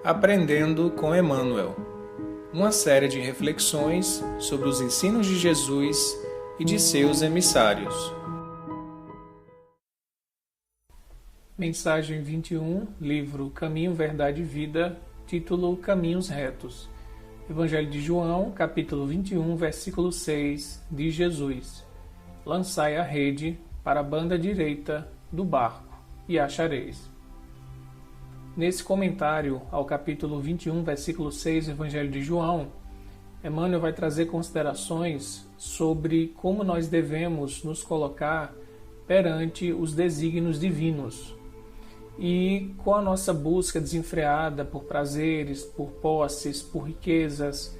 Aprendendo com Emmanuel, uma série de reflexões sobre os ensinos de Jesus e de seus emissários. Mensagem 21, livro Caminho, Verdade e Vida, título Caminhos Retos. Evangelho de João, capítulo 21, versículo 6, diz Jesus: Lançai a rede para a banda direita do barco e achareis. Nesse comentário ao capítulo 21, versículo 6 do Evangelho de João, Emmanuel vai trazer considerações sobre como nós devemos nos colocar perante os desígnios divinos. E com a nossa busca desenfreada por prazeres, por posses, por riquezas,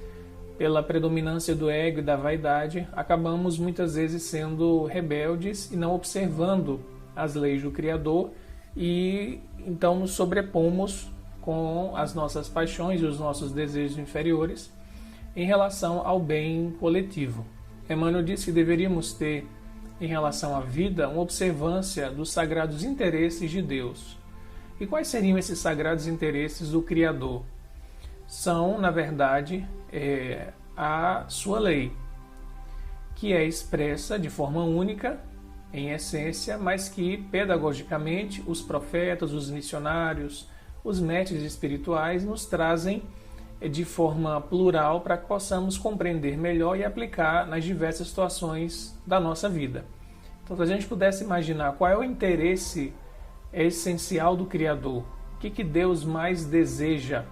pela predominância do ego e da vaidade, acabamos muitas vezes sendo rebeldes e não observando as leis do Criador, e então nos sobrepomos com as nossas paixões e os nossos desejos inferiores em relação ao bem coletivo. Emmanuel disse que deveríamos ter, em relação à vida, uma observância dos sagrados interesses de Deus. E quais seriam esses sagrados interesses do Criador? São, na verdade, a sua lei, que é expressa de forma única, em essência, mas que pedagogicamente os profetas, os missionários, os mestres espirituais nos trazem de forma plural para que possamos compreender melhor e aplicar nas diversas situações da nossa vida. Então, se a gente pudesse imaginar qual é o interesse essencial do Criador, o que Deus mais deseja,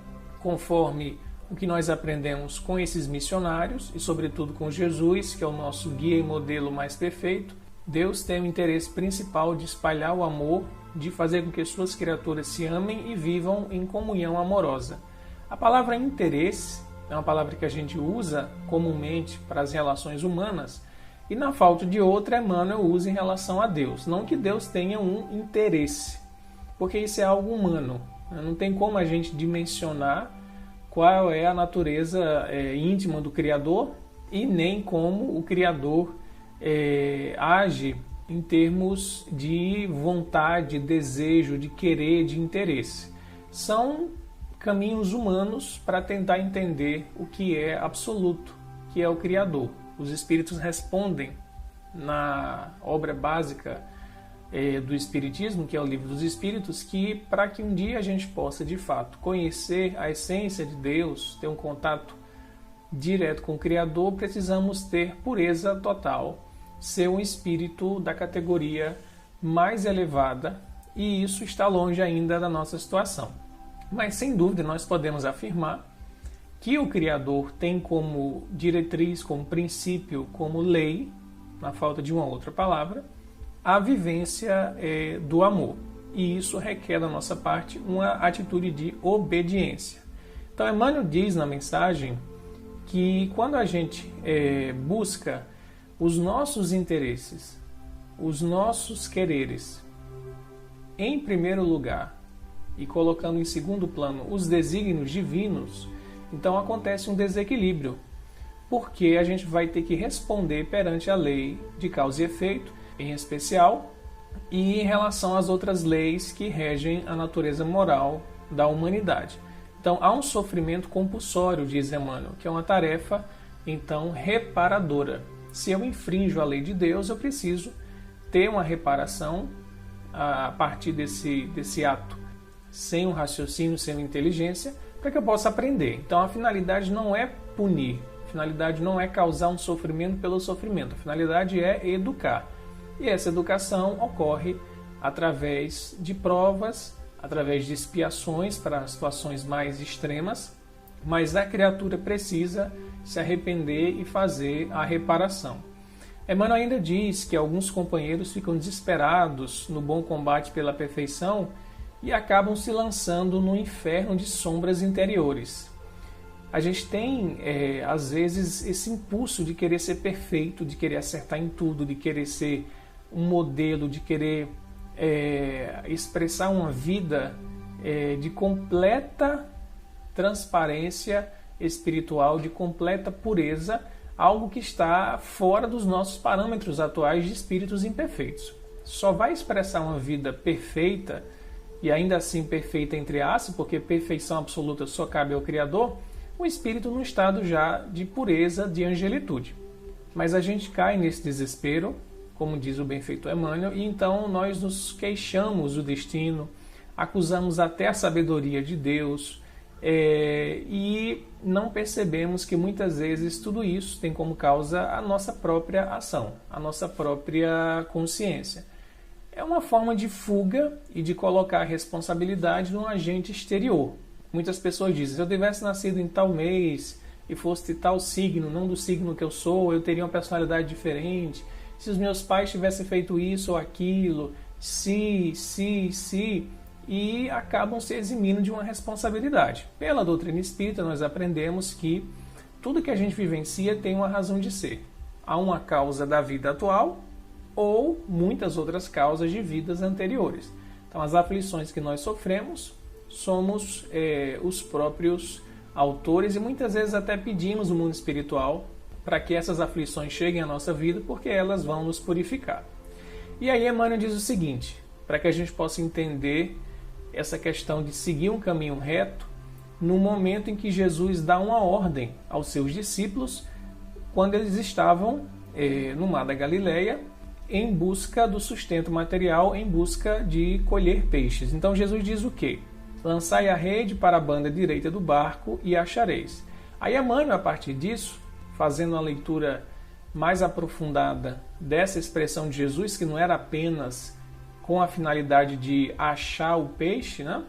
conforme o que nós aprendemos com esses missionários e sobretudo com Jesus, que é o nosso guia e modelo mais perfeito, Deus tem o interesse principal de espalhar o amor, de fazer com que suas criaturas se amem e vivam em comunhão amorosa. A palavra interesse é uma palavra que a gente usa comumente para as relações humanas, e na falta de outra, Emmanuel usa em relação a Deus. Não que Deus tenha um interesse, porque isso é algo humano. Não tem como a gente dimensionar qual é a natureza íntima do Criador e nem como o Criador age em termos de vontade, desejo, de querer, de interesse. São caminhos humanos para tentar entender o que é absoluto, que é o Criador. Os Espíritos respondem na obra básica do Espiritismo, que é o Livro dos Espíritos, que para que um dia a gente possa, de fato, conhecer a essência de Deus, ter um contato direto com o Criador, precisamos ter pureza total, ser um espírito da categoria mais elevada, e isso está longe ainda da nossa situação. Mas, sem dúvida, nós podemos afirmar que o Criador tem como diretriz, como princípio, como lei, na falta de uma outra palavra, a vivência do amor. E isso requer da nossa parte uma atitude de obediência. Então, Emmanuel diz na mensagem que quando a gente busca os nossos interesses, os nossos quereres, em primeiro lugar, e colocando em segundo plano os desígnios divinos, então acontece um desequilíbrio, porque a gente vai ter que responder perante a lei de causa e efeito, em especial, e em relação às outras leis que regem a natureza moral da humanidade. Então há um sofrimento compulsório, diz Emmanuel, que é uma tarefa, então, reparadora. Se eu infrinjo a lei de Deus, eu preciso ter uma reparação a partir desse ato, sem um raciocínio, sem uma inteligência, para que eu possa aprender. Então a finalidade não é punir, a finalidade não é causar um sofrimento pelo sofrimento, a finalidade é educar. E essa educação ocorre através de provas, através de expiações para situações mais extremas, mas a criatura precisa se arrepender e fazer a reparação. Emmanuel ainda diz que alguns companheiros ficam desesperados no bom combate pela perfeição e acabam se lançando no inferno de sombras interiores. A gente tem, às vezes, esse impulso de querer ser perfeito, de querer acertar em tudo, de querer ser um modelo, de querer expressar uma vida de completa transparência espiritual, de completa pureza, algo que está fora dos nossos parâmetros atuais de espíritos imperfeitos. Só vai expressar uma vida perfeita e ainda assim perfeita entre aspas, porque perfeição absoluta só cabe ao Criador, o espírito num estado já de pureza, de angelitude. Mas a gente cai nesse desespero, como diz o benfeitor Emmanuel, e então nós nos queixamos do destino, acusamos até a sabedoria de Deus, e não percebemos que muitas vezes tudo isso tem como causa a nossa própria ação, a nossa própria consciência. É uma forma de fuga e de colocar a responsabilidade num agente exterior. Muitas pessoas dizem, se eu tivesse nascido em tal mês e fosse de tal signo, não do signo que eu sou, eu teria uma personalidade diferente. Se os meus pais tivessem feito isso ou aquilo, se, e acabam se eximindo de uma responsabilidade. Pela doutrina espírita, nós aprendemos que tudo que a gente vivencia tem uma razão de ser. Há uma causa da vida atual ou muitas outras causas de vidas anteriores. Então, as aflições que nós sofremos, somos os próprios autores e muitas vezes até pedimos o mundo espiritual para que essas aflições cheguem à nossa vida, porque elas vão nos purificar. E aí Emmanuel diz o seguinte, para que a gente possa entender essa questão de seguir um caminho reto, no momento em que Jesus dá uma ordem aos seus discípulos, quando eles estavam no mar da Galileia, em busca do sustento material, em busca de colher peixes. Então Jesus diz o quê? Lançai a rede para a banda direita do barco e achareis. Aí Emmanuel, a partir disso, fazendo uma leitura mais aprofundada dessa expressão de Jesus, que não era apenas com a finalidade de achar o peixe, né?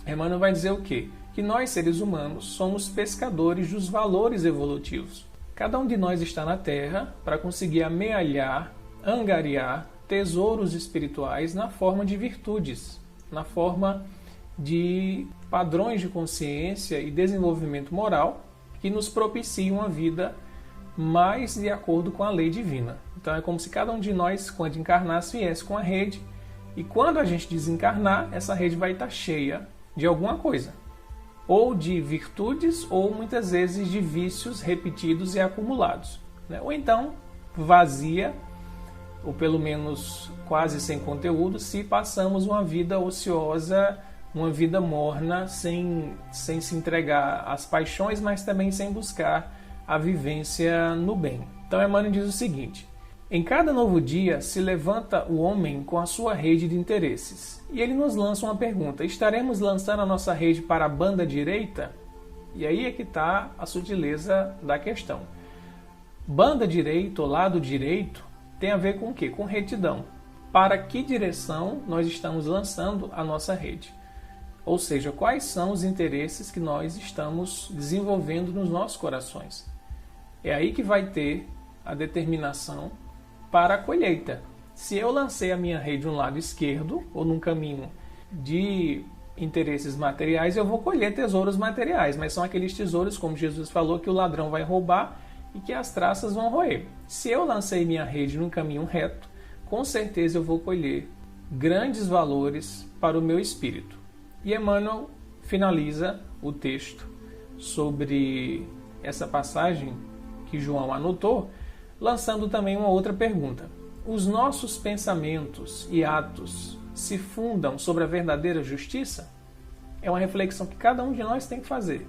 Emmanuel vai dizer o quê? Que nós, seres humanos, somos pescadores dos valores evolutivos. Cada um de nós está na Terra para conseguir amealhar, angariar tesouros espirituais na forma de virtudes, na forma de padrões de consciência e desenvolvimento moral que nos propiciam uma vida mais de acordo com a lei divina. Então é como se cada um de nós, quando encarnasse, viesse com a rede, e quando a gente desencarnar, essa rede vai estar cheia de alguma coisa, ou de virtudes, ou muitas vezes de vícios repetidos e acumulados, né? Ou então vazia, ou pelo menos quase sem conteúdo, se passamos uma vida ociosa, uma vida morna, sem se entregar às paixões, mas também sem buscar a vivência no bem. Então Emmanuel diz o seguinte: em cada novo dia se levanta o homem com a sua rede de interesses. E ele nos lança uma pergunta: estaremos lançando a nossa rede para a banda direita? E aí é que está a sutileza da questão. Banda direita ou lado direito tem a ver com o quê? Com retidão. Para que direção nós estamos lançando a nossa rede? Ou seja, quais são os interesses que nós estamos desenvolvendo nos nossos corações? É aí que vai ter a determinação para a colheita. Se eu lancei a minha rede no lado esquerdo, ou num caminho de interesses materiais, eu vou colher tesouros materiais, mas são aqueles tesouros, como Jesus falou, que o ladrão vai roubar e que as traças vão roer. Se eu lancei minha rede num caminho reto, com certeza eu vou colher grandes valores para o meu espírito. E Emmanuel finaliza o texto sobre essa passagem que João anotou, lançando também uma outra pergunta. Os nossos pensamentos e atos se fundam sobre a verdadeira justiça? É uma reflexão que cada um de nós tem que fazer.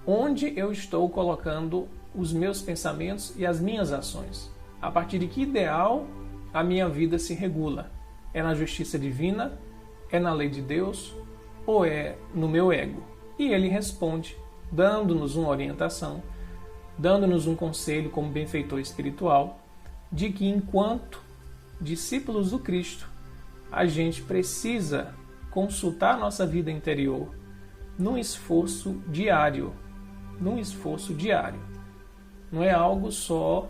Onde eu estou colocando os meus pensamentos e as minhas ações? A partir de que ideal a minha vida se regula? É na justiça divina? É na lei de Deus? Ou é no meu ego? E ele responde, dando-nos uma orientação, dando-nos um conselho como benfeitor espiritual, de que enquanto discípulos do Cristo, a gente precisa consultar nossa vida interior num esforço diário. Não é algo só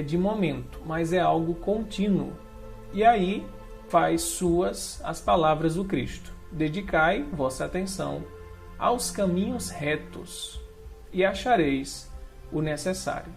de momento, mas é algo contínuo. E aí faz suas as palavras do Cristo. Dedicai vossa atenção aos caminhos retos e achareis o necessário.